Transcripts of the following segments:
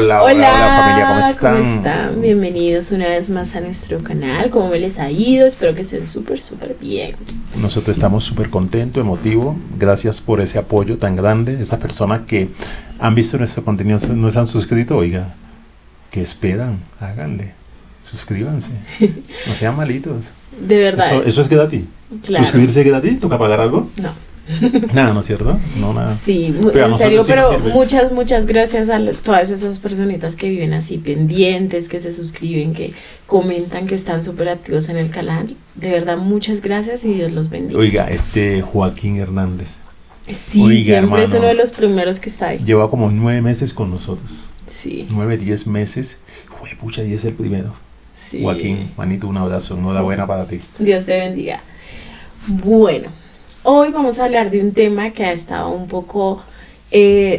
Hola, hola, hola familia, ¿cómo están? ¿Cómo están? Bienvenidos una vez más a nuestro canal. ¿Cómo me les ha ido? Espero que estén súper bien. Nosotros estamos súper contentos, emotivos. Gracias por ese apoyo tan grande. Esas personas que han visto nuestro contenido, no se han suscrito, oiga, ¿qué esperan? Háganle, suscríbanse, no sean malitos. De verdad. Eso es gratis. Claro. ¿Suscribirse es gratis? ¿Toca pagar algo? No. Nada, ¿no es cierto? No, nada. Sí, pero en serio, sí pero muchas gracias a todas esas personitas que viven así pendientes, que se suscriben, que comentan, que están súper activos en el canal. De verdad, muchas gracias y Dios los bendiga. Oiga, Joaquín Hernández. Sí, Oiga, siempre hermano, es uno de los primeros que está ahí. Lleva como 9 meses con nosotros. Sí. 9, 10 meses. Pucha, y es el primero. Sí. Joaquín, manito, un abrazo, enhorabuena para ti. Dios te bendiga. Bueno, hoy vamos a hablar de un tema que ha estado un poco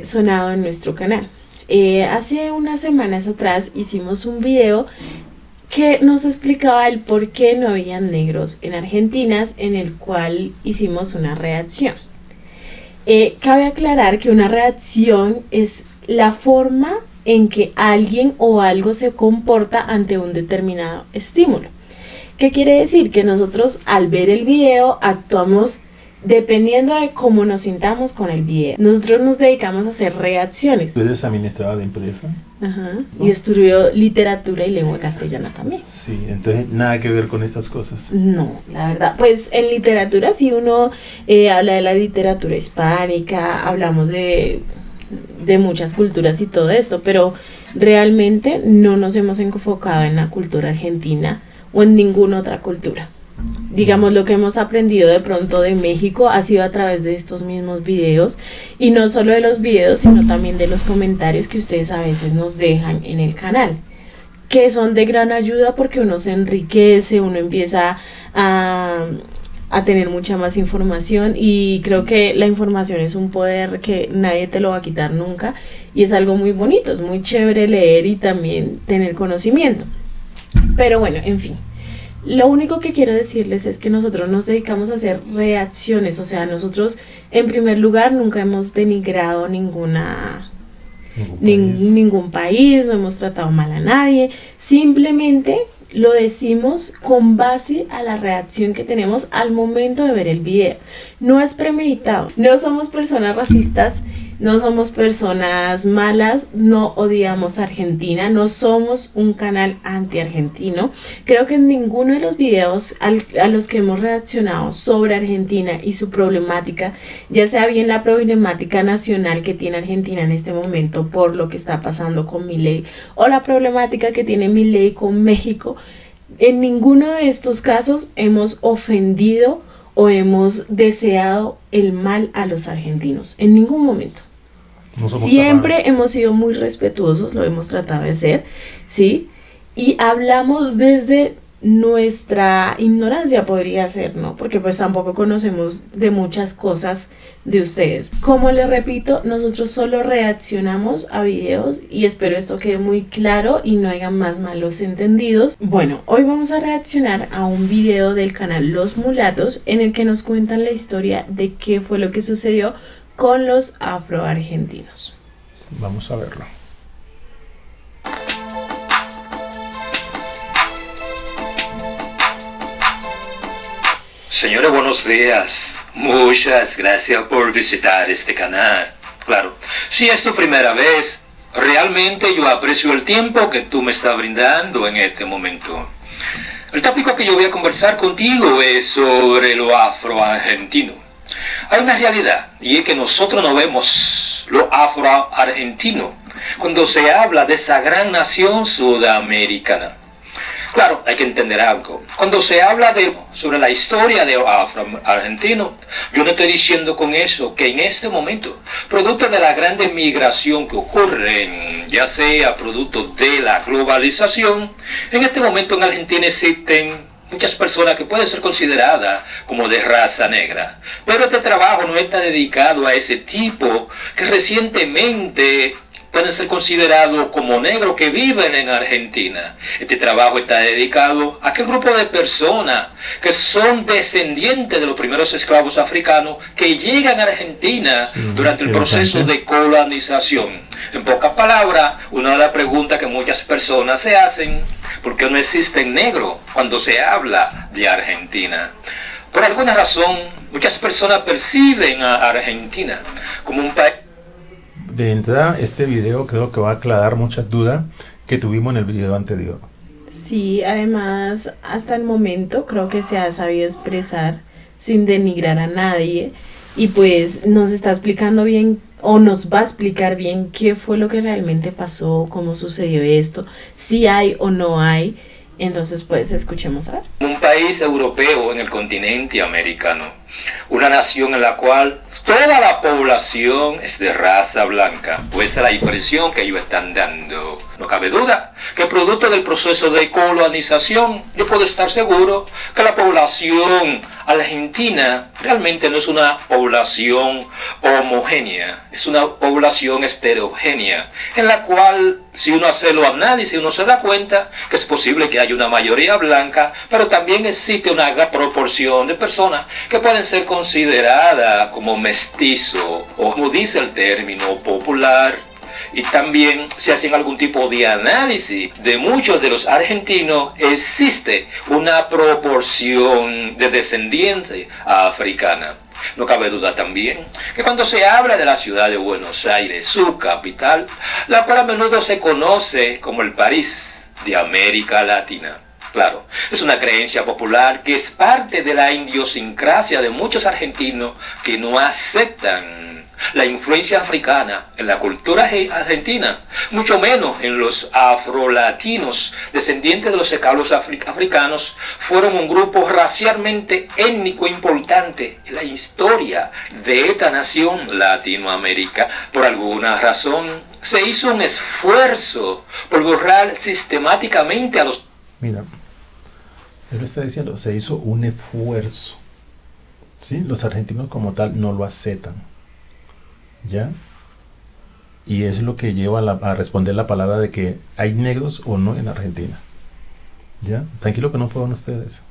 sonado en nuestro canal. Hace unas semanas atrás hicimos un video que nos explicaba el por qué no había negros en Argentina, en el cual hicimos una reacción. Cabe aclarar que una reacción es la forma en que alguien o algo se comporta ante un determinado estímulo. ¿Qué quiere decir? Que nosotros al ver el video actuamos dependiendo de cómo nos sintamos con el video. Nosotros nos dedicamos a hacer reacciones. ¿Tú eres administradora de empresa? Ajá. ¿No? Y estudió literatura y lengua castellana también. Sí, entonces nada que ver con estas cosas. No, la verdad, pues en literatura sí uno habla de la literatura hispánica, hablamos de muchas culturas y todo esto, pero realmente no nos hemos enfocado en la cultura argentina o en ninguna otra cultura. Digamos, lo que hemos aprendido de pronto de México ha sido a través de estos mismos videos, y no solo de los videos, sino también de los comentarios que ustedes a veces nos dejan en el canal, que son de gran ayuda porque uno se enriquece, uno empieza a tener mucha más información, y creo que la información es un poder que nadie te lo va a quitar nunca, y es algo muy bonito, es muy chévere leer y también tener conocimiento. Pero bueno, en fin, lo único que quiero decirles es que nosotros nos dedicamos a hacer reacciones, o sea, nosotros en primer lugar nunca hemos denigrado ningún país, no hemos tratado mal a nadie, simplemente lo decimos con base a la reacción que tenemos al momento de ver el video. No es premeditado, no somos personas racistas, no somos personas malas, no odiamos a Argentina, no somos un canal anti-argentino. Creo que en ninguno de los videos a los que hemos reaccionado sobre Argentina y su problemática, ya sea bien la problemática nacional que tiene Argentina en este momento por lo que está pasando con Milei, o la problemática que tiene Milei con México, en ninguno de estos casos hemos ofendido o hemos deseado el mal a los argentinos, en ningún momento. Siempre hemos sido muy respetuosos, lo hemos tratado de ser, ¿sí? Y hablamos desde nuestra ignorancia, podría ser, ¿no? Porque pues tampoco conocemos de muchas cosas de ustedes. Como les repito, nosotros solo reaccionamos a videos, y espero esto quede muy claro y no haya más malos entendidos. Bueno, hoy vamos a reaccionar a un video del canal Los Mulatos, en el que nos cuentan la historia de qué fue lo que sucedió con los afroargentinos. Vamos a verlo. Señores, buenos días. Muchas gracias por visitar este canal. Claro, si es tu primera vez, realmente yo aprecio el tiempo que tú me estás brindando en este momento. El tópico que yo voy a conversar contigo es sobre lo afroargentino. Hay una realidad, y es que nosotros no vemos lo afroargentino cuando se habla de esa gran nación sudamericana. Claro, hay que entender algo. Cuando se habla sobre la historia de afroargentino, yo no estoy diciendo con eso que en este momento, producto de la gran migración que ocurre, ya sea producto de la globalización, en este momento en Argentina existen muchas personas que pueden ser consideradas como de raza negra. Pero este trabajo no está dedicado a ese tipo que recientemente pueden ser considerados como negros que viven en Argentina. Este trabajo está dedicado a aquel grupo de personas que son descendientes de los primeros esclavos africanos que llegan a Argentina durante el proceso de colonización. En pocas palabras, una de las preguntas que muchas personas se hacen, ¿por qué no existe negro cuando se habla de Argentina? Por alguna razón, muchas personas perciben a Argentina como un país. De entrada, este video creo que va a aclarar muchas dudas que tuvimos en el video anterior. Sí, además, hasta el momento creo que se ha sabido expresar sin denigrar a nadie y pues nos está explicando bien o nos va a explicar bien qué fue lo que realmente pasó, cómo sucedió esto, si hay o no hay. Entonces, pues, escuchemos a ver. Un país europeo en el continente americano, una nación en la cual toda la población es de raza blanca, pues esa es la impresión que ellos están dando. No cabe duda que producto del proceso de colonización, yo puedo estar seguro que la población argentina realmente no es una población homogénea, es una población heterogénea, en la cual si uno hace los análisis, uno se da cuenta que es posible que haya una mayoría blanca, pero también existe una gran proporción de personas que pueden ser consideradas como mestizo, o como dice el término popular. Y también se hacen algún tipo de análisis de muchos de los argentinos, existe una proporción de descendencia africana. No cabe duda también que cuando se habla de la ciudad de Buenos Aires, su capital, la cual a menudo se conoce como el París de América Latina. Claro, es una creencia popular que es parte de la idiosincrasia de muchos argentinos que no aceptan la influencia africana en la cultura argentina, mucho menos en los afrolatinos, descendientes de los esclavos africanos, fueron un grupo racialmente étnico importante en la historia de esta nación Latinoamérica. Por alguna razón, se hizo un esfuerzo por borrar sistemáticamente a los... Mira, él está diciendo, se hizo un esfuerzo. ¿Sí? Los argentinos como tal no lo aceptan. ¿Ya? Y es lo que lleva a responder la palabra de que hay negros o no en Argentina. ¿Ya? Tranquilo que no fueron ustedes.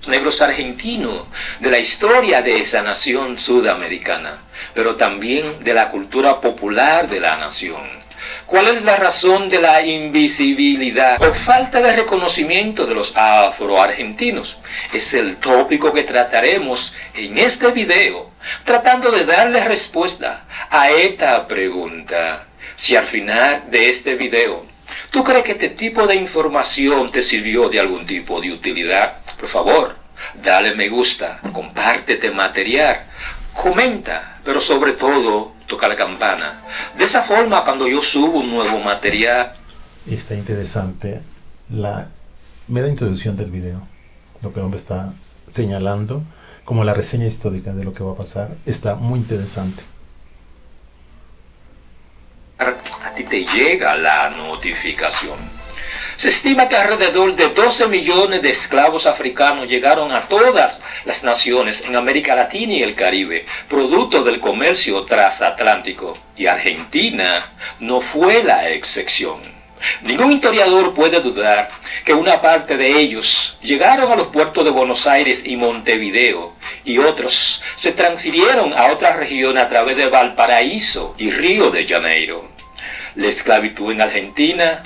Negros argentinos, de la historia de esa nación sudamericana, pero también de la cultura popular de la nación. ¿Cuál es la razón de la invisibilidad o falta de reconocimiento de los afroargentinos? Es el tópico que trataremos en este video, tratando de darle respuesta a esta pregunta. Si al final de este video tú crees que este tipo de información te sirvió de algún tipo de utilidad, por favor, dale me gusta, compártete material, comenta, pero sobre todo toca la campana. De esa forma, cuando yo subo un nuevo material... Está interesante la mera introducción del video. Lo que el hombre está señalando como la reseña histórica de lo que va a pasar. Está muy interesante. A ti te llega la notificación. Se estima que alrededor de 12 millones de esclavos africanos llegaron a todas las naciones en América Latina y el Caribe, producto del comercio transatlántico, y Argentina no fue la excepción. Ningún historiador puede dudar que una parte de ellos llegaron a los puertos de Buenos Aires y Montevideo, y otros se transfirieron a otras regiones a través de Valparaíso y Río de Janeiro. La esclavitud en Argentina,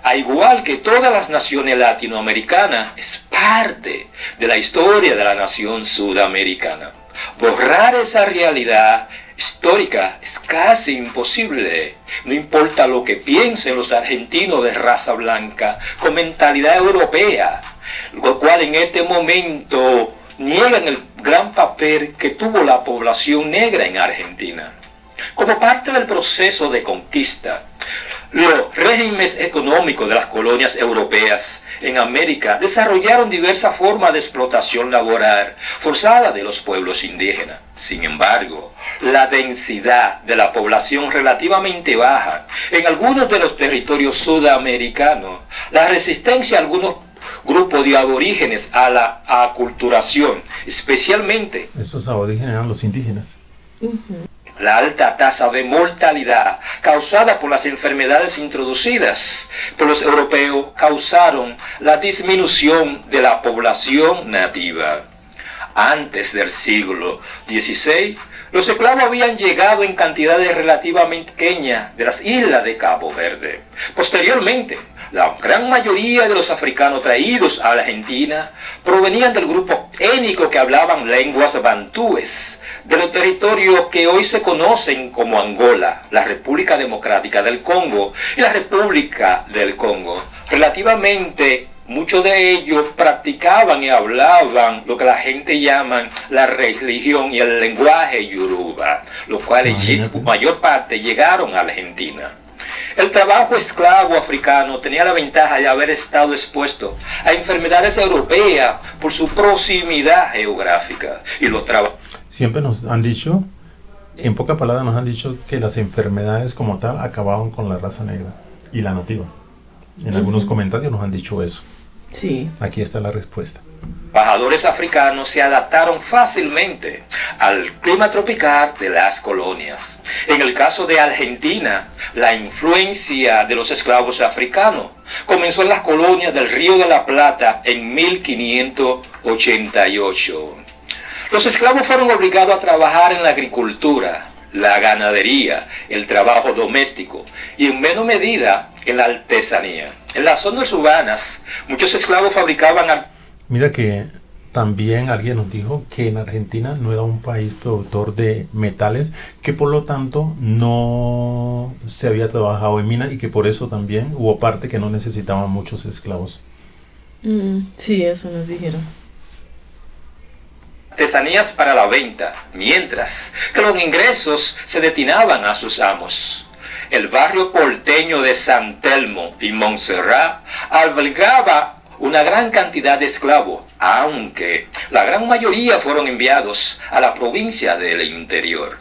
al igual que todas las naciones latinoamericanas, es parte de la historia de la nación sudamericana. Borrar esa realidad histórica es casi imposible. No importa lo que piensen los argentinos de raza blanca con mentalidad europea, lo cual en este momento niegan el gran papel que tuvo la población negra en Argentina. Como parte del proceso de conquista, los regímenes económicos de las colonias europeas en América desarrollaron diversas formas de explotación laboral forzada de los pueblos indígenas. Sin embargo, la densidad de la población relativamente baja en algunos de los territorios sudamericanos, la resistencia a algunos grupos de aborígenes a la aculturación, especialmente Esos aborígenes eran los indígenas. la alta tasa de mortalidad causada por las enfermedades introducidas por los europeos causaron la disminución de la población nativa. Antes del siglo XVI, Los esclavos habían llegado en cantidades relativamente pequeñas de las islas de Cabo Verde. Posteriormente, la gran mayoría de los africanos traídos a la Argentina provenían del grupo étnico que hablaban lenguas bantúes, de los territorios que hoy se conocen como Angola, la República Democrática del Congo y la República del Congo. Relativamente, muchos de ellos practicaban y hablaban lo que la gente llama la religión y el lenguaje yoruba, los cuales por mayor parte llegaron a Argentina. El trabajo esclavo africano tenía la ventaja de haber estado expuesto a enfermedades europeas por su proximidad geográfica. Y los Siempre nos han dicho, en pocas palabras nos han dicho que las enfermedades como tal acababan con la raza negra y la nativa. En algunos comentarios nos han dicho eso. Sí. Aquí está la respuesta. Trabajadores africanos se adaptaron fácilmente al clima tropical de las colonias. En el caso de Argentina, la influencia de los esclavos africanos comenzó en las colonias del Río de la Plata en 1588. Los esclavos fueron obligados a trabajar en la agricultura, la ganadería, el trabajo doméstico y en menor medida en la artesanía. En las zonas urbanas, muchos esclavos fabricaban... Mira que también alguien nos dijo que en Argentina no era un país productor de metales, que por lo tanto no se había trabajado en minas y que por eso también hubo parte que no necesitaban muchos esclavos. Sí, eso nos dijeron. Artesanías para la venta, mientras que los ingresos se destinaban a sus amos. El barrio porteño de San Telmo y Montserrat albergaba una gran cantidad de esclavos, aunque la gran mayoría fueron enviados a la provincia del interior.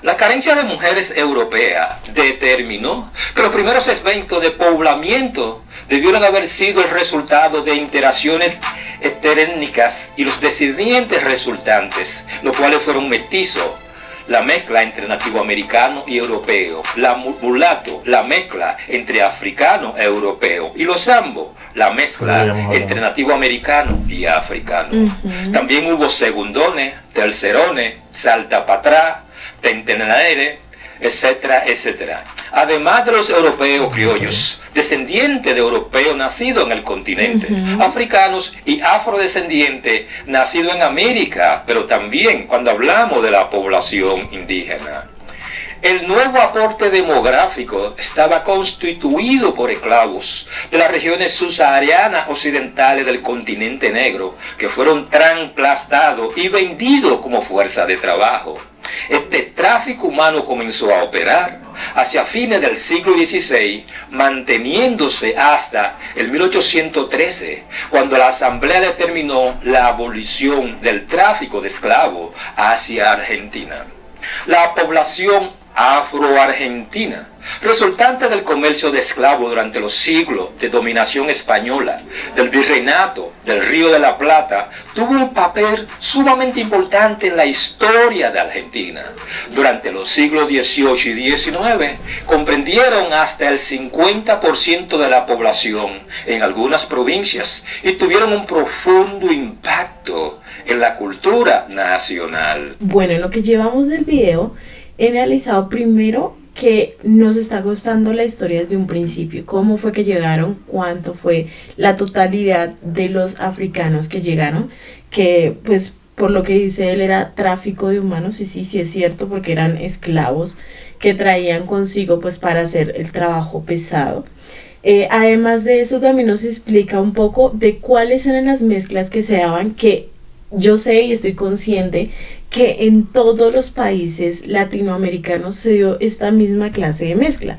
La carencia de mujeres europeas determinó que los primeros eventos de poblamiento debieron haber sido el resultado de interacciones heterétnicas y los descendientes resultantes, los cuales fueron mestizos, la mezcla entre nativo americano y europeo, la mulato, la mezcla entre africano e europeo, y los zambos, la mezcla entre nativo americano y africano. También hubo segundones, tercerones, saltapatrá, tentenaere, etcétera, etcétera. Además de los europeos criollos, descendientes de europeos nacidos en el continente, africanos y afrodescendientes nacidos en América, pero también cuando hablamos de la población indígena. El nuevo aporte demográfico estaba constituido por esclavos de las regiones subsaharianas occidentales del continente negro, que fueron trasplanados y vendidos como fuerza de trabajo. Este tráfico humano comenzó a operar hacia fines del siglo XVI, manteniéndose hasta el 1813, cuando la Asamblea determinó la abolición del tráfico de esclavos hacia Argentina. La población afroargentina, resultante del comercio de esclavos durante los siglos de dominación española, del virreinato, del Río de la Plata, tuvo un papel sumamente importante en la historia de Argentina. Durante los siglos XVIII y XIX, comprendieron hasta el 50% de la población en algunas provincias y tuvieron un profundo impacto en la cultura nacional. Bueno, en lo que llevamos del video, he analizado primero que nos está costando la historia desde un principio, cómo fue que llegaron, cuánto fue la totalidad de los africanos que llegaron, que pues por lo que dice él era tráfico de humanos, y sí es cierto, porque eran esclavos que traían consigo pues para hacer el trabajo pesado. Además de eso también nos explica un poco de cuáles eran las mezclas que se daban, que yo sé y estoy consciente que en todos los países latinoamericanos se dio esta misma clase de mezcla,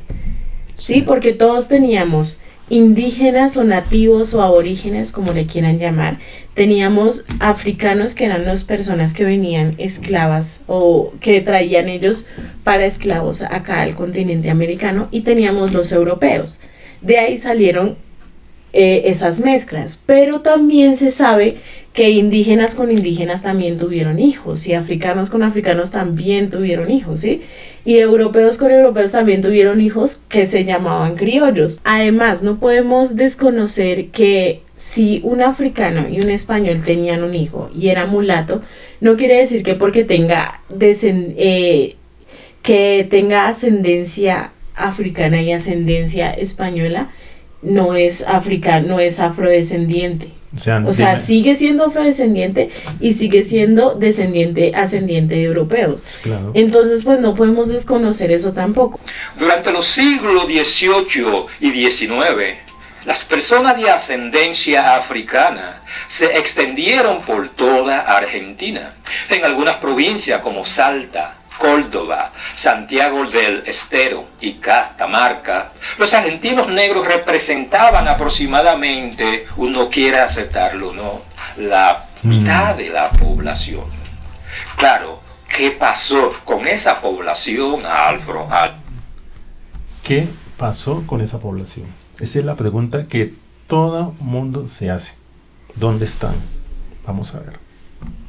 ¿sí? Porque todos teníamos indígenas o nativos o aborígenes, como le quieran llamar, teníamos africanos que eran las personas que venían esclavas o que traían ellos para esclavos acá al continente americano, y teníamos los europeos. De ahí salieron esas mezclas, pero también se sabe que indígenas con indígenas también tuvieron hijos y africanos con africanos también tuvieron hijos, ¿sí? Y europeos con europeos también tuvieron hijos que se llamaban criollos. Además, no podemos desconocer que si un africano y un español tenían un hijo y era mulato, no quiere decir que porque tenga ascendencia africana y ascendencia española no es afrodescendiente. O sea, sigue siendo afrodescendiente y sigue siendo ascendiente de europeos. Claro. Entonces, pues no podemos desconocer eso tampoco. Durante los siglos XVIII y XIX, las personas de ascendencia africana se extendieron por toda Argentina. En algunas provincias como Salta, Córdoba, Santiago del Estero y Catamarca, los argentinos negros representaban aproximadamente, uno quiere aceptarlo, ¿no?, la mitad de la población. Claro, ¿qué pasó con esa población, Álvaro? ¿Qué pasó con esa población? Esa es la pregunta que todo mundo se hace. ¿Dónde están? Vamos a ver.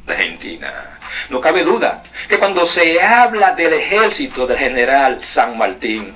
Argentina. No cabe duda que cuando se habla del ejército del general San Martín,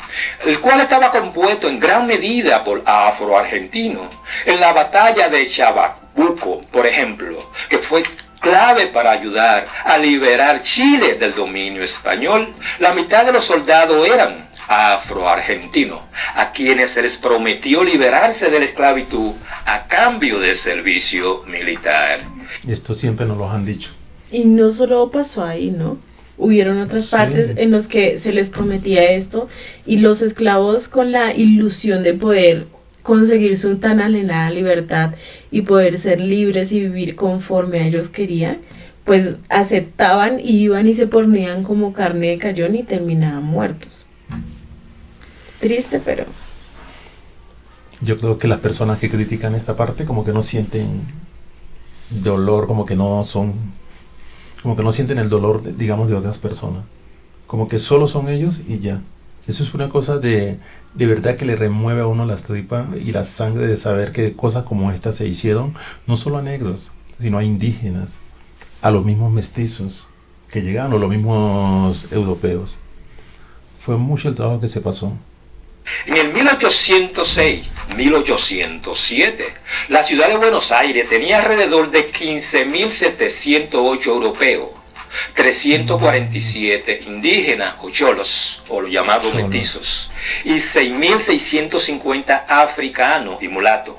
el cual estaba compuesto en gran medida por afroargentinos, en la batalla de Chacabuco, por ejemplo, que fue clave para ayudar a liberar Chile del dominio español, la mitad de los soldados eran afroargentinos, a quienes se les prometió liberarse de la esclavitud a cambio de servicio militar. Esto siempre nos lo han dicho. Y no solo pasó ahí, ¿no? Hubieron otras partes en las que se les prometía esto y los esclavos, con la ilusión de poder conseguir su tan anhelada libertad y poder ser libres y vivir conforme a ellos querían, pues aceptaban y iban y se ponían como carne de cañón y terminaban muertos. Triste, pero... Yo creo que las personas que critican esta parte como que no sienten dolor, como que no sienten el dolor, digamos, de otras personas. Como que solo son ellos y ya. Eso es una cosa de verdad que le remueve a uno las tripas y la sangre de saber que cosas como estas se hicieron, no solo a negros, sino a indígenas, a los mismos mestizos que llegaron, o los mismos europeos. Fue mucho el trabajo que se pasó. En el 1806-1807, la ciudad de Buenos Aires tenía alrededor de 15.708 europeos, 347 indígenas o cholos, o los llamados mestizos, y 6.650 africanos y mulatos.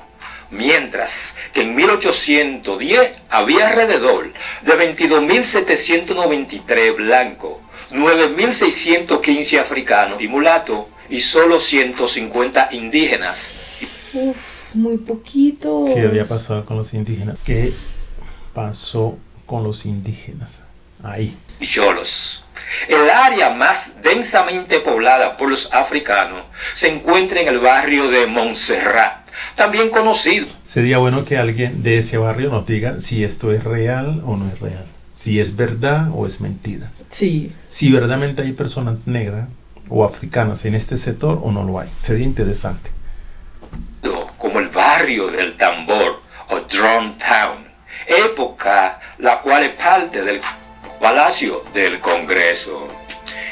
Mientras que en 1810 había alrededor de 22.793 blancos, 9.615 africanos y mulatos, y solo 150 indígenas. Uf, muy poquito. ¿Qué había pasado con los indígenas? ¿Qué pasó con los indígenas? Ahí. Y cholos. El área más densamente poblada por los africanos se encuentra en el barrio de Montserrat, también conocido. Sería bueno que alguien de ese barrio nos diga si esto es real o no es real. Si es verdad o es mentira. Sí. Si verdaderamente hay personas negras o africanas en este sector o no lo hay. Sería interesante. Como el barrio del tambor o Drum Town, época la cual es parte del Palacio del Congreso.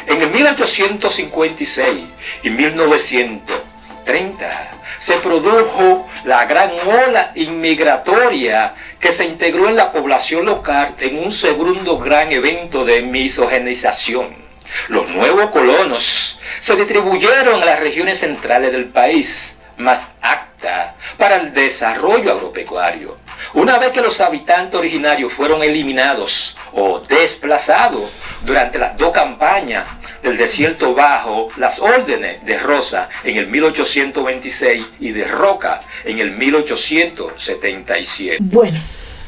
En el 1856 y 1930 se produjo la gran ola inmigratoria que se integró en la población local en un segundo gran evento de misogenización. Los nuevos colonos se distribuyeron a las regiones centrales del país, más aptas para el desarrollo agropecuario. Una vez que los habitantes originarios fueron eliminados o desplazados durante las dos campañas del desierto bajo las órdenes de Rosa en el 1826 y de Roca en el 1877. Bueno,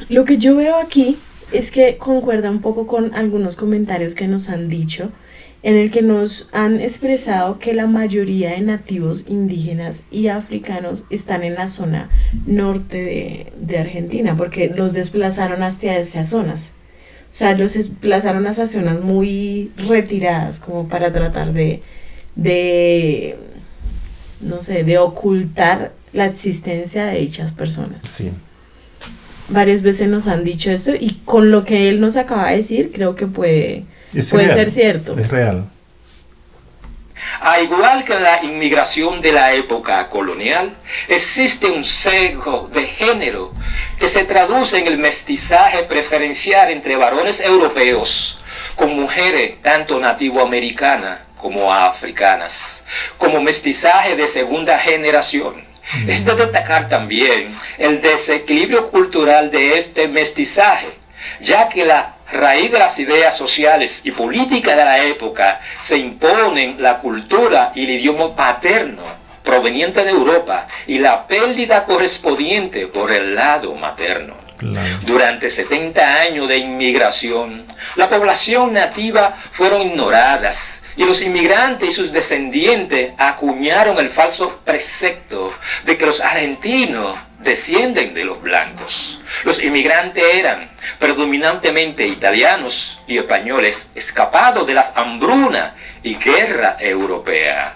lo que yo veo aquí es que concuerda un poco con algunos comentarios que nos han dicho, en el que nos han expresado que la mayoría de nativos indígenas y africanos están en la zona norte de Argentina, porque los desplazaron hacia esas zonas. O sea, los desplazaron hacia zonas muy retiradas, como para tratar de ocultar la existencia de dichas personas. Sí. Varias veces nos han dicho esto y con lo que él nos acaba de decir creo que puede real, ser cierto. Es real. A igual que la inmigración de la época colonial, existe un sesgo de género que se traduce en el mestizaje preferencial entre varones europeos con mujeres tanto nativoamericanas como africanas, como mestizaje de segunda generación. Es de destacar también el desequilibrio cultural de este mestizaje, ya que la raíz de las ideas sociales y políticas de la época se imponen la cultura y el idioma paterno proveniente de Europa y la pérdida correspondiente por el lado materno. Claro. Durante 70 años de inmigración, la población nativa fueron ignoradas y los inmigrantes y sus descendientes acuñaron el falso precepto de que los argentinos descienden de los blancos. Los inmigrantes eran predominantemente italianos y españoles escapados de las hambrunas y guerra europea.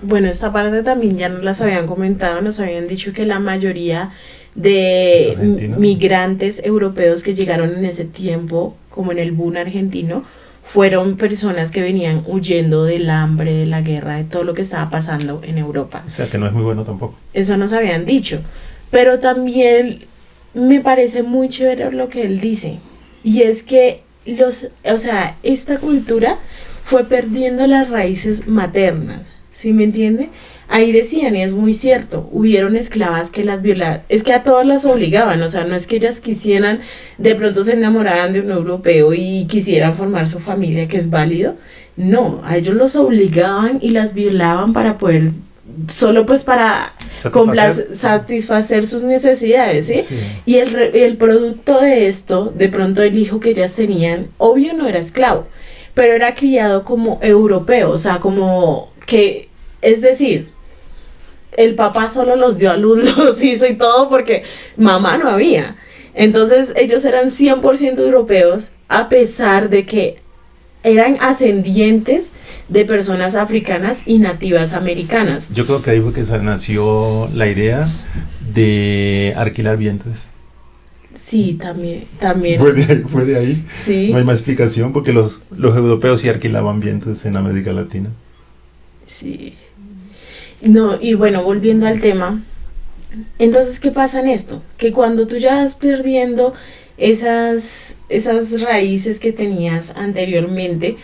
Bueno, esta parte también ya nos las habían comentado, nos habían dicho que la mayoría de migrantes europeos que llegaron en ese tiempo, como en el boom argentino, fueron personas que venían huyendo del hambre, de la guerra, de todo lo que estaba pasando en Europa. O sea que no es muy bueno tampoco. Eso nos habían dicho. Pero también me parece muy chévere lo que él dice. Y es que esta cultura fue perdiendo las raíces maternas. ¿Sí me entiende? Ahí decían, y es muy cierto, hubieron esclavas que las violaban, es que a todas las obligaban, o sea, no es que ellas quisieran, de pronto se enamoraran de un europeo y quisieran formar su familia, que es válido, no, a ellos los obligaban y las violaban para poder, solo pues para satisfacer sus necesidades, ¿sí? Sí. Y el producto de esto, de pronto el hijo que ellas tenían, obvio no era esclavo, pero era criado como europeo, o sea, como que, es decir, el papá solo los dio a luz, los hizo y todo porque mamá no había. Entonces ellos eran 100% europeos a pesar de que eran ascendientes de personas africanas y nativas americanas. Yo creo que ahí fue que nació la idea de alquilar vientres. Sí, también. Fue de ahí. Sí. No hay más explicación porque los europeos sí alquilaban vientres en América Latina. Sí. No, y bueno, volviendo al tema, entonces, ¿qué pasa en esto? Que cuando tú ya vas perdiendo esas raíces que tenías anteriormente,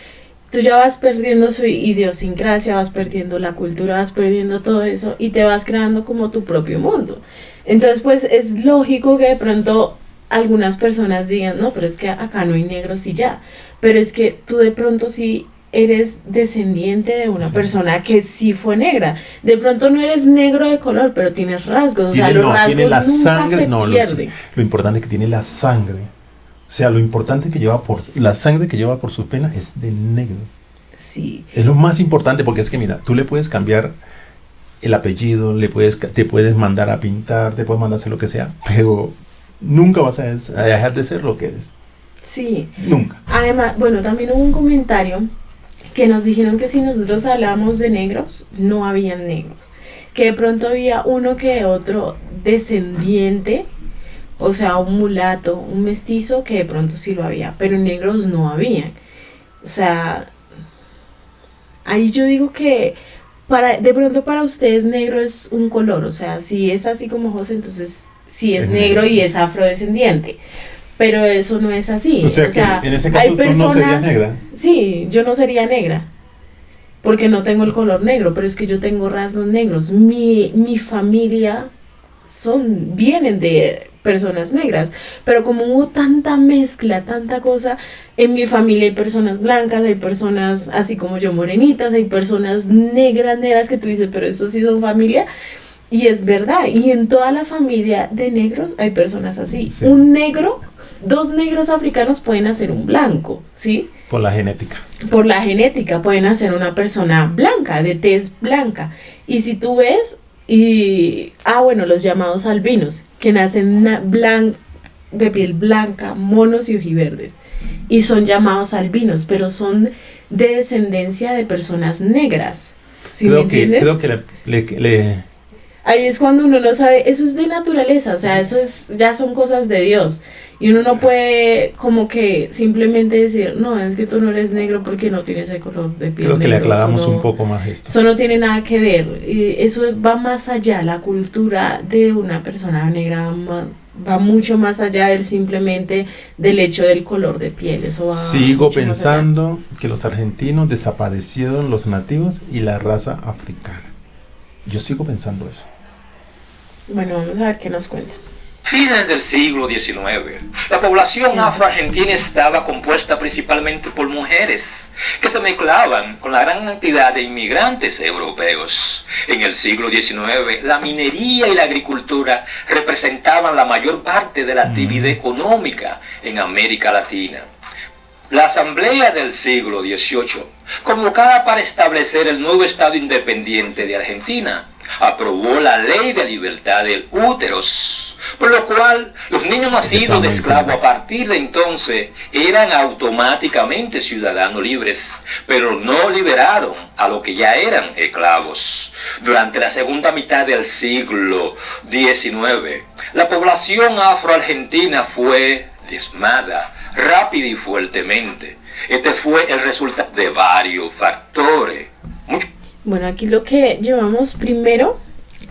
tú ya vas perdiendo su idiosincrasia, vas perdiendo la cultura, vas perdiendo todo eso y te vas creando como tu propio mundo. Entonces, pues es lógico que de pronto algunas personas digan, no, pero es que acá no hay negros y ya, pero es que tú de pronto sí eres descendiente de una persona que sí fue negra. De pronto no eres negro de color, pero tienes rasgos. O sea, los rasgos tiene la nunca sangre, se pierden. Lo importante es que tiene la sangre. O sea, lo importante que lleva la sangre que lleva por sus venas es de negro. Sí. Es lo más importante porque es que, mira, tú le puedes cambiar el apellido, te puedes mandar a pintar, te puedes mandar a hacer lo que sea, pero nunca vas a dejar de ser lo que eres. Sí. Nunca. Además, bueno, también hubo un comentario que nos dijeron que si nosotros hablamos de negros, no habían negros. Que de pronto había uno que otro descendiente, o sea, un mulato, un mestizo, que de pronto sí lo había, pero negros no habían. O sea, ahí yo digo que de pronto para ustedes negro es un color, o sea, si es así como José, entonces sí es negro y es afrodescendiente. Pero eso no es así. O sea que en ese caso hay personas, tú no serías negra. Sí, yo no sería negra. Porque no tengo el color negro, pero es que yo tengo rasgos negros. Mi familia vienen de personas negras. Pero como hubo tanta mezcla, tanta cosa, en mi familia hay personas blancas, hay personas así como yo morenitas, hay personas negras que tú dices, pero eso sí son familia. Y es verdad. Y en toda la familia de negros hay personas así. Sí. Dos negros africanos pueden hacer un blanco, ¿sí? Por la genética. Por la genética pueden hacer una persona blanca, de tez blanca. Y si tú ves, los llamados albinos, que nacen de piel blanca, monos y ojiverdes. Y son llamados albinos, pero son de descendencia de personas negras. ¿Sí me entiendes? Creo que Ahí es cuando uno no sabe, eso es de naturaleza, o sea, eso es, ya son cosas de Dios. Y uno no puede como que simplemente decir, no, es que tú no eres negro porque no tienes el color de piel Creo que le negro, aclaramos eso no- un poco más esto. Eso no tiene nada que ver. Y eso va más allá, la cultura de una persona negra va mucho más allá del simplemente del hecho del color de piel. Eso va Sigo mucho más allá. pensando que los argentinos desaparecieron los nativos y la raza africana. Yo sigo pensando eso. Bueno, vamos a ver qué nos cuenta. Fines del siglo XIX, la población afroargentina estaba compuesta principalmente por mujeres que se mezclaban con la gran cantidad de inmigrantes europeos. En el siglo XIX, la minería y la agricultura representaban la mayor parte de la actividad económica en América Latina. La Asamblea del siglo XVIII, convocada para establecer el nuevo Estado independiente de Argentina, aprobó la Ley de Libertad de Úteros, por lo cual los niños nacidos de esclavos a partir de entonces eran automáticamente ciudadanos libres, pero no liberaron a los que ya eran esclavos. Durante la segunda mitad del siglo XIX, la población afroargentina fue diezmada rápida y fuertemente. Este fue el resultado de varios factores. Bueno, aquí lo que llevamos primero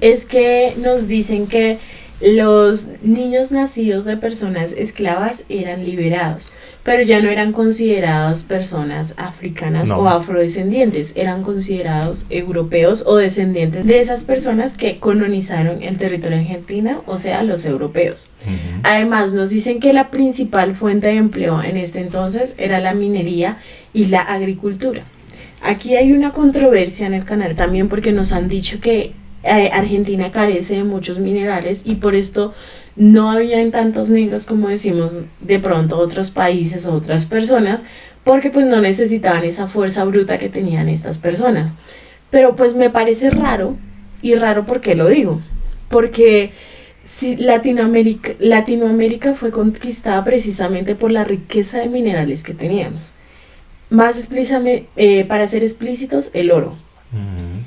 es que nos dicen que los niños nacidos de personas esclavas eran liberados, pero ya no eran considerados personas africanas No. o afrodescendientes, eran considerados europeos o descendientes de esas personas que colonizaron el territorio argentino, o sea, los europeos. Ujú. Además, nos dicen que la principal fuente de empleo en este entonces era la minería y la agricultura. Aquí hay una controversia en el canal también porque nos han dicho que Argentina carece de muchos minerales y por esto no habían tantos negros como decimos de pronto otros países o otras personas, porque pues no necesitaban esa fuerza bruta que tenían estas personas. Pero pues me parece raro, y raro porque lo digo, porque si Latinoamérica fue conquistada precisamente por la riqueza de minerales que teníamos. Más explícitamente, para ser explícitos, el oro. Ujú.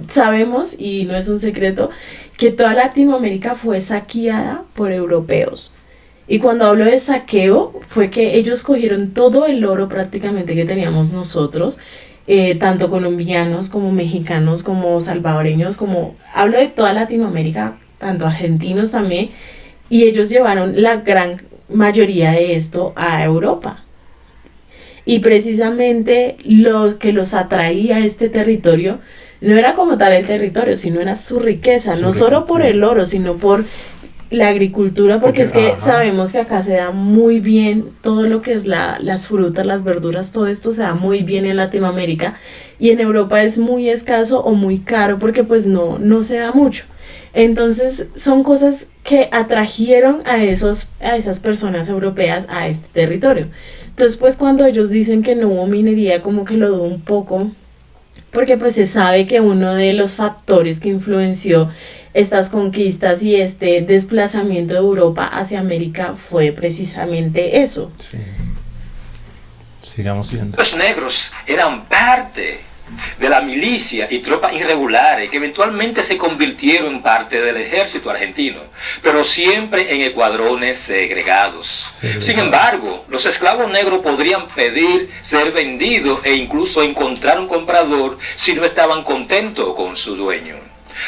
Sabemos, y no es un secreto, que toda Latinoamérica fue saqueada por europeos. Y cuando hablo de saqueo, fue que ellos cogieron todo el oro prácticamente que teníamos nosotros, tanto colombianos como mexicanos, como salvadoreños, como hablo de toda Latinoamérica, tanto argentinos también, y ellos llevaron la gran mayoría de esto a Europa. Y precisamente lo que los atraía a este territorio no era como tal el territorio, sino era su riqueza, Su no solo riqueza. por el oro, sino por la agricultura, porque es que Ajá. sabemos que acá se da muy bien todo lo que es las frutas, las verduras, todo esto se da muy bien en Latinoamérica y en Europa es muy escaso o muy caro porque pues no se da mucho. Entonces son cosas que atrajeron a esas personas europeas a este territorio. Entonces pues cuando ellos dicen que no hubo minería, como que lo dudo un poco, porque pues se sabe que uno de los factores que influenció estas conquistas y este desplazamiento de Europa hacia América fue precisamente eso. Sí. Sigamos viendo. Los negros eran parte de la milicia y tropas irregulares que eventualmente se convirtieron en parte del ejército argentino, pero siempre en escuadrones segregados. Sin embargo, los esclavos negros podrían pedir ser vendidos e incluso encontrar un comprador si no estaban contentos con su dueño.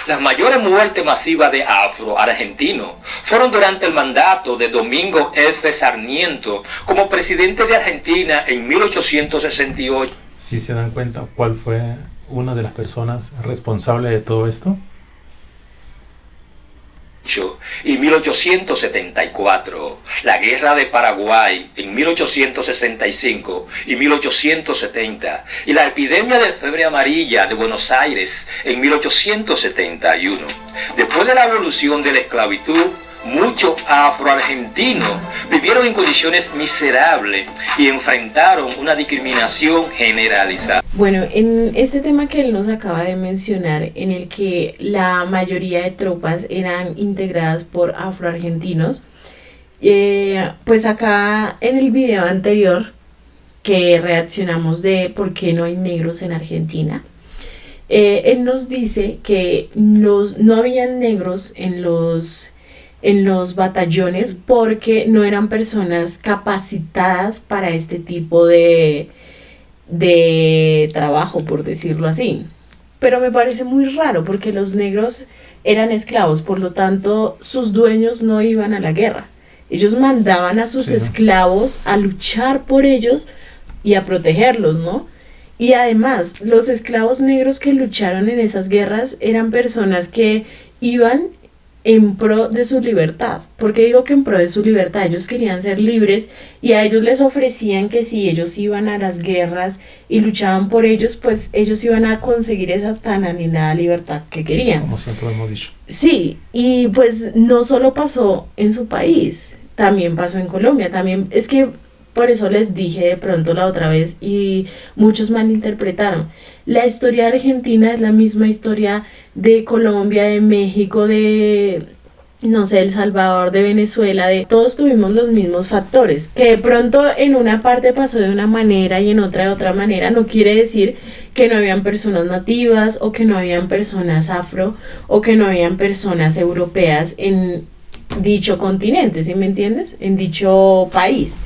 Las mayores muertes masivas de afroargentinos fueron durante el mandato de Domingo F. Sarmiento como presidente de Argentina en 1868. ¿Sí se dan cuenta cuál fue una de las personas responsables de todo esto? Y 1874, la guerra de Paraguay en 1865 y 1870 y la epidemia de fiebre amarilla de Buenos Aires en 1871. Después de la abolición de la esclavitud, muchos afroargentinos vivieron en condiciones miserables y enfrentaron una discriminación generalizada. Bueno, en este tema que él nos acaba de mencionar, en el que la mayoría de tropas eran integradas por afroargentinos, pues acá en el video anterior que reaccionamos de por qué no hay negros en Argentina, él nos dice que no habían negros en los batallones porque no eran personas capacitadas para este tipo de trabajo, por decirlo así. Pero me parece muy raro porque los negros eran esclavos, por lo tanto sus dueños no iban a la guerra. Ellos mandaban a sus esclavos a luchar por ellos y a protegerlos, ¿no? Y además, los esclavos negros que lucharon en esas guerras eran personas que iban en pro de su libertad. ¿Por qué digo que en pro de su libertad? Ellos querían ser libres y a ellos les ofrecían que si ellos iban a las guerras y luchaban por ellos, pues ellos iban a conseguir esa tan anhelada libertad que querían. Como siempre lo hemos dicho. Sí, y pues no solo pasó en su país, también pasó en Colombia. También es que por eso les dije de pronto la otra vez y muchos malinterpretaron. La historia de Argentina es la misma historia de Colombia, de México, de, no sé, El Salvador, de Venezuela, todos tuvimos los mismos factores. Que de pronto en una parte pasó de una manera y en otra de otra manera, no quiere decir que no habían personas nativas o que no habían personas afro o que no habían personas europeas en dicho continente, ¿sí me entiendes? En dicho país.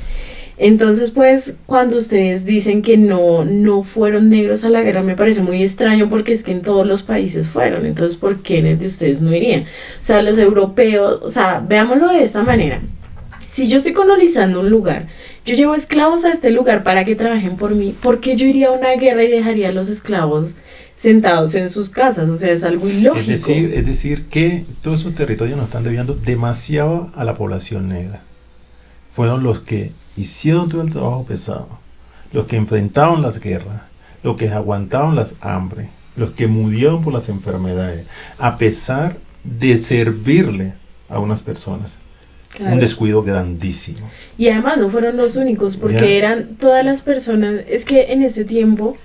Entonces, pues, cuando ustedes dicen que no fueron negros a la guerra, me parece muy extraño porque es que en todos los países fueron. Entonces, ¿por qué en el de ustedes no irían? O sea, los europeos, o sea, veámoslo de esta manera. Si yo estoy colonizando un lugar, yo llevo esclavos a este lugar para que trabajen por mí, ¿por qué yo iría a una guerra y dejaría a los esclavos sentados en sus casas? O sea, es algo ilógico. Es decir, que todos esos territorios nos están debiendo demasiado a la población negra. Fueron los que hicieron todo el trabajo pesado, los que enfrentaron las guerras, los que aguantaron las hambres, los que murieron por las enfermedades, a pesar de servirle a unas personas. Claro. Un descuido grandísimo. Y además no fueron los únicos, porque eran todas las personas. Es que en ese tiempo,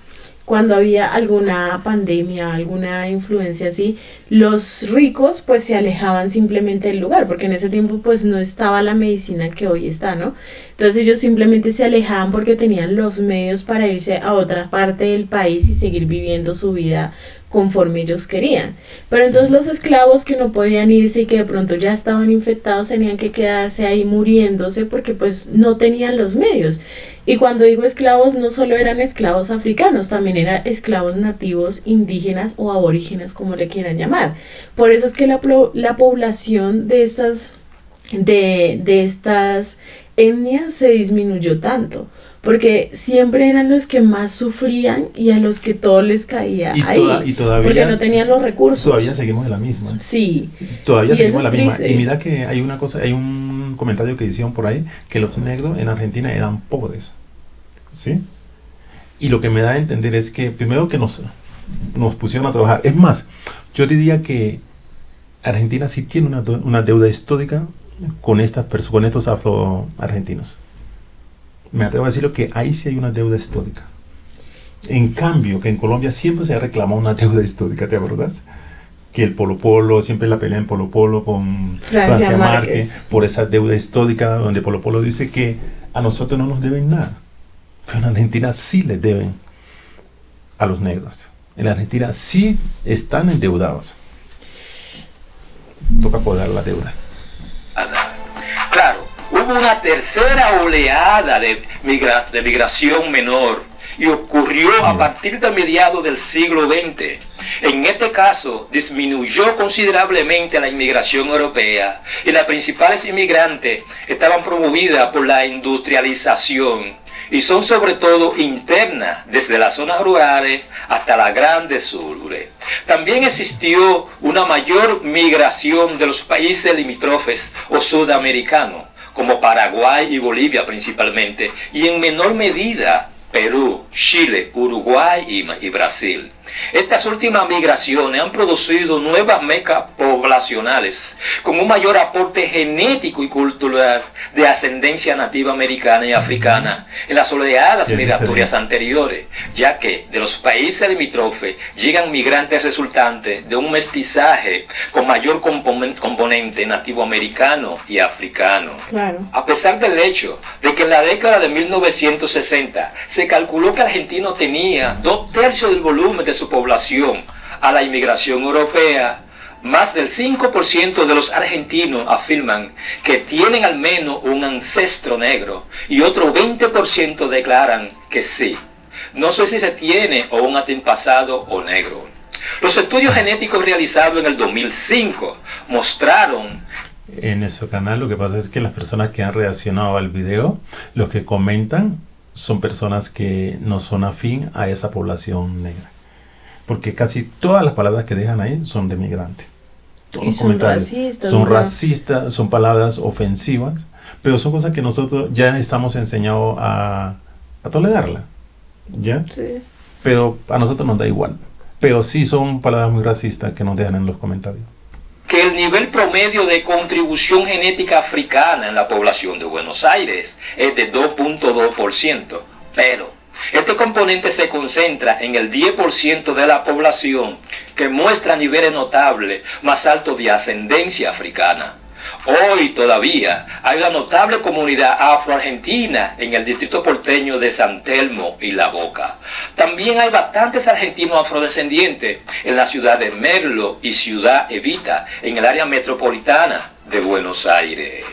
cuando había alguna pandemia, alguna influencia así, los ricos pues se alejaban simplemente del lugar, porque en ese tiempo pues no estaba la medicina que hoy está, ¿no? Entonces ellos simplemente se alejaban porque tenían los medios para irse a otra parte del país y seguir viviendo su vida conforme ellos querían. Pero entonces los esclavos que no podían irse y que de pronto ya estaban infectados tenían que quedarse ahí muriéndose porque pues no tenían los medios. Y cuando digo esclavos, no solo eran esclavos africanos, también eran esclavos nativos, indígenas o aborígenes, como le quieran llamar. Por eso es que la población de estas etnias se disminuyó tanto, porque siempre eran los que más sufrían y a los que todo les caía y todavía, porque no tenían los recursos. Todavía seguimos en la misma. Sí. Todavía seguimos en la misma. Y mira que hay una cosa, hay un comentario que hicieron por ahí, que los negros en Argentina eran pobres. ¿Sí? Y lo que me da a entender es que primero que nos pusieron a trabajar. Es más, yo diría que Argentina sí tiene una deuda histórica con estos afroargentinos. Me atrevo a decirlo que ahí sí hay una deuda histórica. En cambio, que en Colombia siempre se ha reclamado una deuda histórica, ¿te acuerdas? Que el Polo siempre la pelea en Polo con Francia Márquez por esa deuda histórica, donde Polo dice que a nosotros no nos deben nada. Pero en Argentina sí les deben a los negros. En Argentina sí están endeudados. Toca pagar la deuda. Claro, hubo una tercera oleada de migración menor y ocurrió a partir de mediados del siglo XX. En este caso, disminuyó considerablemente la inmigración europea y las principales inmigrantes estaban promovidas por la industrialización y son sobre todo internas, desde las zonas rurales hasta las grandes urbes. También existió una mayor migración de los países limítrofes o sudamericanos, como Paraguay y Bolivia principalmente, y en menor medida Perú, Chile, Uruguay y Brasil. Estas últimas migraciones han producido nuevas mecas poblacionales con un mayor aporte genético y cultural de ascendencia nativa americana y africana en las oleadas migratorias anteriores, ya que de los países limítrofes llegan migrantes resultantes de un mestizaje con mayor componente nativo americano y africano. Claro. A pesar del hecho de que en la década de 1960 se calculó que Argentina tenía 2/3 del volumen de su población a la inmigración europea, más del 5% de los argentinos afirman que tienen al menos un ancestro negro y otro 20% declaran que sí. No sé si se tiene o un antepasado o negro. Los estudios genéticos realizados en el 2005 mostraron... En nuestro canal lo que pasa es que las personas que han reaccionado al video, los que comentan, son personas que no son afín a esa población negra. Porque casi todas las palabras que dejan ahí son de migrante. Todos Y los son comentarios racistas. son o sea, racistas, son palabras ofensivas, pero son cosas que nosotros ya estamos enseñados a tolerarla. ¿Ya? sí. Pero a nosotros nos da igual. Pero sí son palabras muy racistas que nos dejan en los comentarios. que el nivel promedio de contribución genética africana en la población de Buenos Aires es de 2.2%, pero este componente se concentra en el 10% de la población que muestra niveles notables más altos de ascendencia africana. Hoy todavía hay una notable comunidad afroargentina en el distrito porteño de San Telmo y La Boca. También hay bastantes argentinos afrodescendientes en la ciudad de Merlo y Ciudad Evita, en el área metropolitana de Buenos Aires.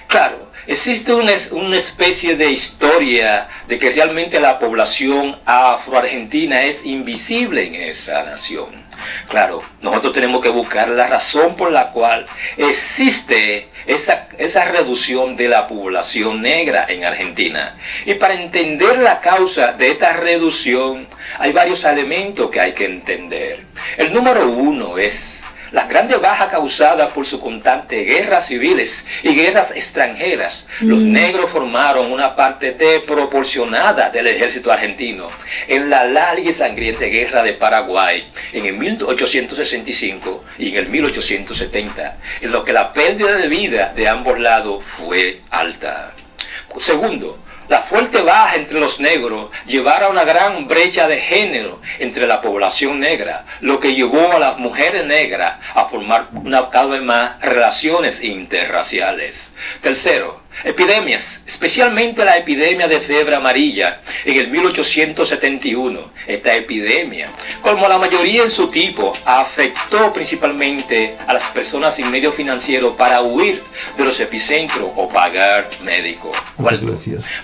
Claro, existe una especie de historia de que realmente la población afroargentina es invisible en esa nación. Claro, nosotros tenemos que buscar la razón por la cual existe esa reducción de la población negra en Argentina. Y para entender la causa de esta reducción, hay varios elementos que hay que entender. El número uno es las grandes bajas causadas por su constante guerras civiles y guerras extranjeras. Los negros formaron una parte desproporcionada del ejército argentino en la larga y sangrienta guerra de Paraguay en el 1865 y en el 1870, en lo que la pérdida de vida de ambos lados fue alta. Segundo, la fuerte baja entre los negros llevara a una gran brecha de género entre la población negra, lo que llevó a las mujeres negras a formar cada vez más relaciones interraciales. Tercero, epidemias, especialmente la epidemia de fiebre amarilla en el 1871. Esta epidemia, como la mayoría en su tipo, afectó principalmente a las personas sin medio financiero para huir de los epicentros o pagar médicos. Cuarto,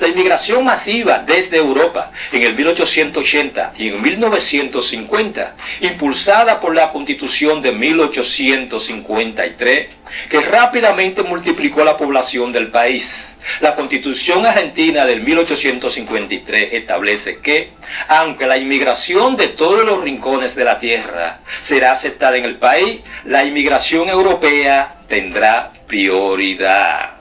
la inmigración masiva desde Europa en el 1880 y en 1950, impulsada por la Constitución de 1853, que rápidamente multiplicó la población del país. La Constitución argentina del 1853 establece que, aunque la inmigración de todos los rincones de la tierra será aceptada en el país, la inmigración europea tendrá prioridad.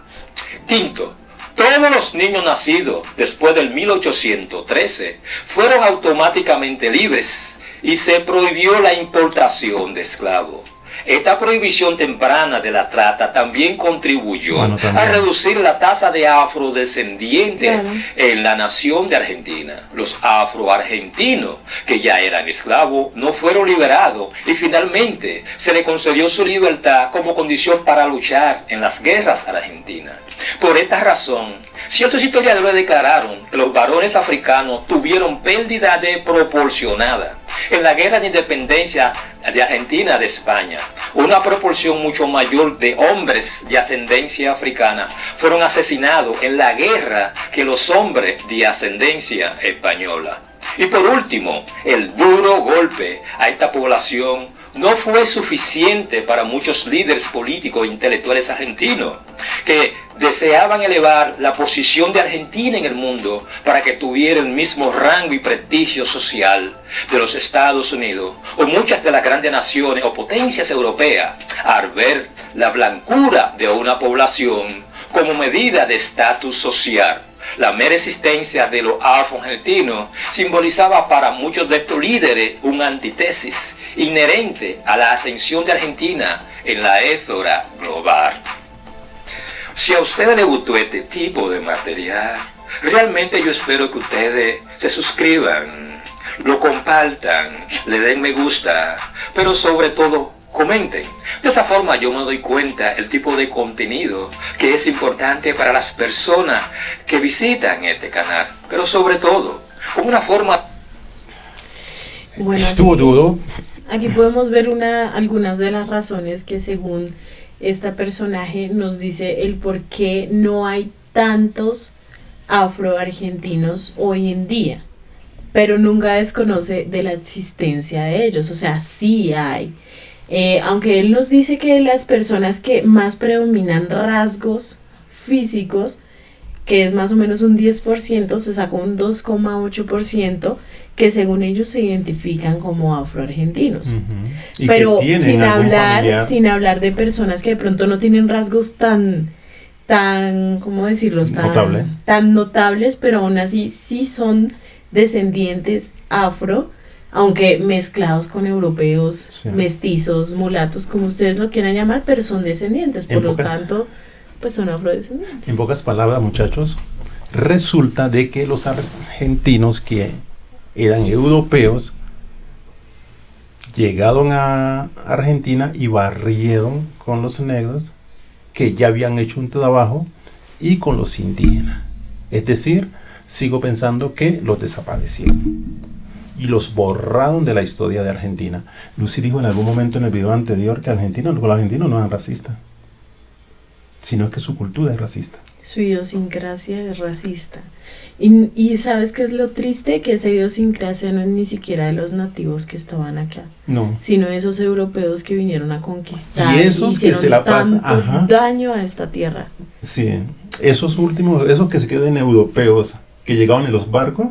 Quinto, todos los niños nacidos después del 1813 fueron automáticamente libres y se prohibió la importación de esclavos. Esta prohibición temprana de la trata también contribuyó a reducir la tasa de afrodescendientes en la nación de Argentina. Los afroargentinos, que ya eran esclavos, no fueron liberados y finalmente se les concedió su libertad como condición para luchar en las guerras argentinas. Por esta razón, ciertos historiadores declararon que los varones africanos tuvieron pérdida desproporcionada en la guerra de independencia de Argentina de España. Una proporción mucho mayor de hombres de ascendencia africana fueron asesinados en la guerra que los hombres de ascendencia española. Y por último, el duro golpe a esta población no fue suficiente para muchos líderes políticos e intelectuales argentinos que deseaban elevar la posición de Argentina en el mundo para que tuviera el mismo rango y prestigio social de los Estados Unidos o muchas de las grandes naciones o potencias europeas, al ver la blancura de una población como medida de estatus social. La mera existencia de los afroargentinos simbolizaba para muchos de estos líderes una antítesis inherente a la ascensión de Argentina en la esfera global. Si a ustedes les gustó este tipo de material, realmente yo espero que ustedes se suscriban, lo compartan, le den me gusta, pero sobre todo comenten. De esa forma yo me doy cuenta el tipo de contenido que es importante para las personas que visitan este canal, pero sobre todo como una forma... Bueno, Estuvo duro. aquí podemos ver algunas de las razones que según esta personaje nos dice el por qué no hay tantos afroargentinos hoy en día, pero nunca desconoce de la existencia de ellos, o sea, sí hay. Aunque él nos dice que las personas que más predominan rasgos físicos, que es más o menos un 10%, se sacó un 2,8% que según ellos se identifican como afroargentinos. Y Pero que tienen algún familiar. sin hablar de personas que de pronto no tienen rasgos tan, ¿cómo decirlo? Notable. Tan notables, pero aún así sí son descendientes afro, aunque mezclados con europeos, Sí. mestizos, mulatos, como ustedes lo quieran llamar, pero son descendientes, por En lo pocas- tanto, pues son afrodescendientes. En pocas palabras, muchachos, resulta de que los argentinos que eran europeos llegaron a Argentina y barrieron con los negros que ya habían hecho un trabajo y con los indígenas. Es decir, sigo pensando que los desaparecieron y los borraron de la historia de Argentina. Lucy dijo en algún momento en el video anterior que los argentinos no eran racistas, sino que su cultura es racista. Su idiosincrasia es racista. Y ¿sabes qué es lo triste? Que esa idiosincrasia no es ni siquiera de los nativos que estaban acá, No. sino de esos europeos que vinieron a conquistar Y esos que hicieron se la pasan, tanto ajá. daño a esta tierra. Sí, esos últimos, esos que se quedan europeos que llegaban en los barcos,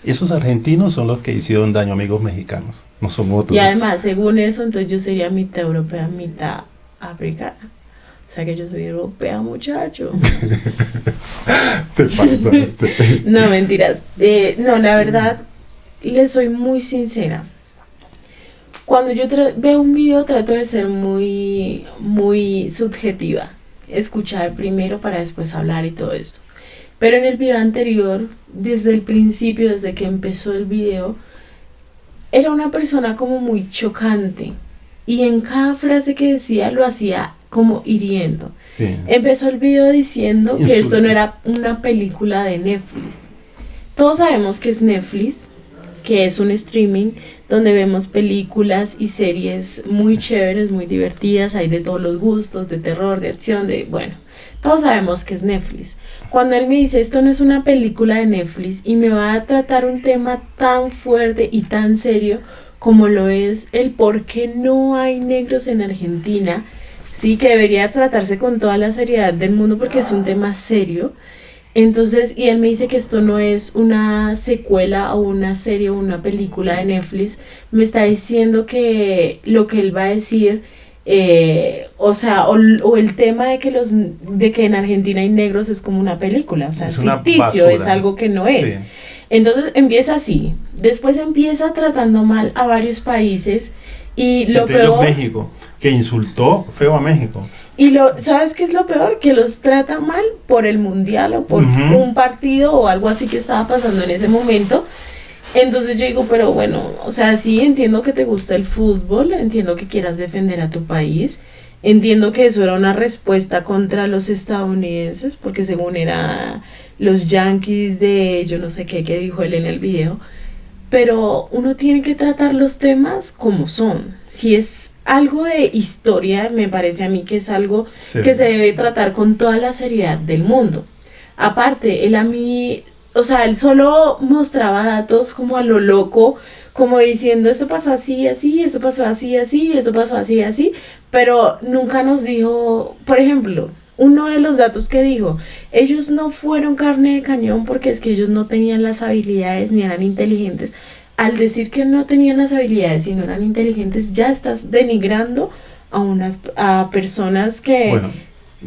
esos argentinos son los que hicieron daño, amigos mexicanos, no son otros. Y además, según eso, entonces yo sería mitad europea, mitad africana. O sea que yo soy europea, muchacho. Te pasaste. No, mentiras. No, la verdad, les soy muy sincera. Cuando yo veo un video trato de ser muy subjetiva. Escuchar primero para después hablar y todo esto. Pero en el video anterior, desde el principio, desde que empezó el video, era una persona como muy chocante. Y en cada frase que decía lo hacía como hiriendo. Sí. Empezó el video diciendo que Insulto. esto no era una película de Netflix. Todos sabemos que es Netflix, que es un streaming donde vemos películas y series muy chéveres, muy divertidas, hay de todos los gustos, de terror, de acción, bueno, todos sabemos que es Netflix. Cuando él me dice esto no es una película de Netflix y me va a tratar un tema tan fuerte y tan serio como lo es el por qué no hay negros en Argentina, sí, que debería tratarse con toda la seriedad del mundo porque es un tema serio. Entonces, y él me dice que esto no es una secuela o una serie o una película de Netflix, me está diciendo que lo que él va a decir, o el tema de que en Argentina hay negros es como una película, o sea, es una ficticio, basura. es algo que no es. Sí. Entonces empieza así, después empieza tratando mal a varios países y lo Entre ellos peor... México, que insultó feo a México. Y ¿sabes qué es lo peor? Que los trata mal por el mundial o por Ujú. un partido o algo así que estaba pasando en ese momento. Entonces yo digo, pero bueno, o sea, sí entiendo que te gusta el fútbol, entiendo que quieras defender a tu país, entiendo que eso era una respuesta contra los estadounidenses, porque según era los Yankees de yo no sé qué que dijo él en el video, pero uno tiene que tratar los temas como son. Si es algo de historia, me parece a mí que es algo Sí. que se debe tratar con toda la seriedad del mundo. Aparte, él a mí, o sea, él solo mostraba datos como a lo loco, como diciendo esto pasó así, así, esto pasó así, así, esto pasó así, así, pero nunca nos dijo, por ejemplo, uno de los datos que dijo, ellos no fueron carne de cañón porque es que ellos no tenían las habilidades ni eran inteligentes. Al decir que no tenían las habilidades y no eran inteligentes, ya estás denigrando a personas que... Bueno,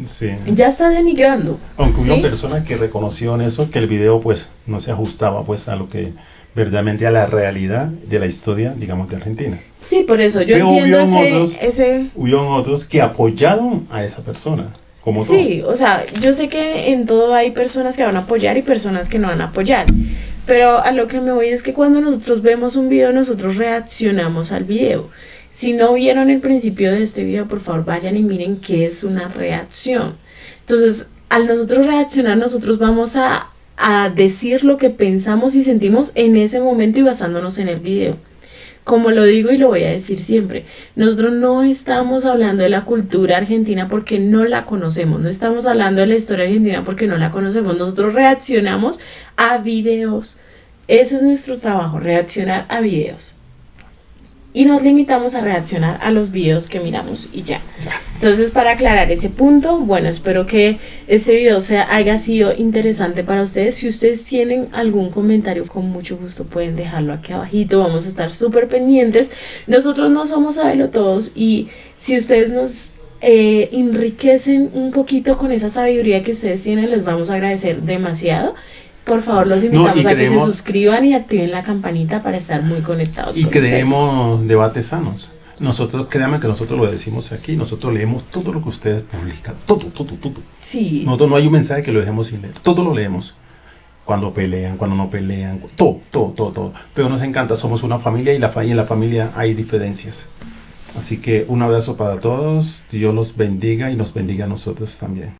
sí. Ya está denigrando. Aunque hubo ¿sí? personas que reconoció en eso que el video pues no se ajustaba pues a lo que verdaderamente a la realidad de la historia, digamos, de Argentina. Sí, por eso yo Pero entiendo hubieron otros- ese... Hubieron otros que apoyaron a esa persona, como Sí, o sea, yo sé que en todo hay personas que van a apoyar y personas que no van a apoyar. Pero a lo que me voy es que cuando nosotros vemos un video, nosotros reaccionamos al video. Si no vieron el principio de este video, por favor vayan y miren qué es una reacción. Entonces, al nosotros reaccionar, nosotros vamos a decir lo que pensamos y sentimos en ese momento y basándonos en el video. como lo digo y lo voy a decir siempre, nosotros no estamos hablando de la cultura argentina porque no la conocemos, no estamos hablando de la historia argentina porque no la conocemos, nosotros reaccionamos a videos, ese es nuestro trabajo, reaccionar a videos. Y nos limitamos a reaccionar a los videos que miramos y ya. Entonces, para aclarar ese punto, bueno, espero que este video haya sido interesante para ustedes. Si ustedes tienen algún comentario, con mucho gusto pueden dejarlo aquí abajito. Vamos a estar súper pendientes. Nosotros no somos sabelotodos y si ustedes nos enriquecen un poquito con esa sabiduría que ustedes tienen, les vamos a agradecer demasiado. Por favor, los invitamos a que se suscriban y activen la campanita para estar muy conectados y con creemos debates sanos. Nosotros, créanme que nosotros lo decimos aquí, nosotros leemos todo lo que ustedes publican, todo. Sí. Nosotros no hay un mensaje que lo dejemos sin leer, todo lo leemos. Cuando pelean, cuando no pelean, todo. Pero nos encanta, somos una familia y en la familia hay diferencias. Así que un abrazo para todos, Dios los bendiga y nos bendiga a nosotros también.